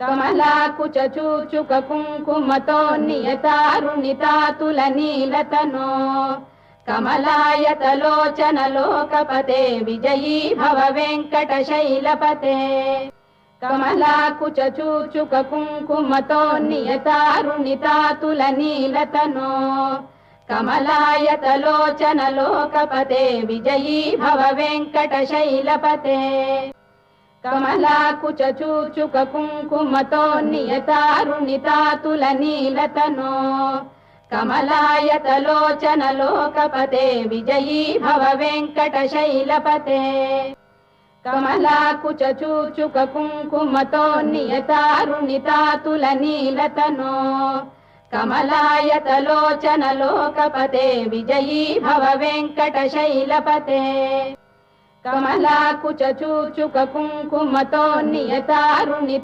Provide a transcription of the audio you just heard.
కమలాకుచూచుక కుంకుమతో నియతారుణితాతుల నీలతనో కమలాయతలోచన లోకపతే విజయీ భవ వెంకటశైలపతే కమలాకుచూచుక కుంకుమతో నియతారుణితాతుల నీలతనో కమలాయతలోచన లోకపతే విజయీ భవ వెంకటశైలపతే కమలాకుచూచుక కుంకుమతో నియతారుణితాతుల నీలతనో కమలాయతలోచన లోకపతే విజయీ భవ వెంకటశైలపతే కమలాకుచూచుక కుంకుమతో నియతారుణితాతుల నీలతనో కమలాయతలోచన లోకపతే విజయీ భవ వెంకటశైలపతే కమలాకుచూచుక కుంకుమతో నియతారుణి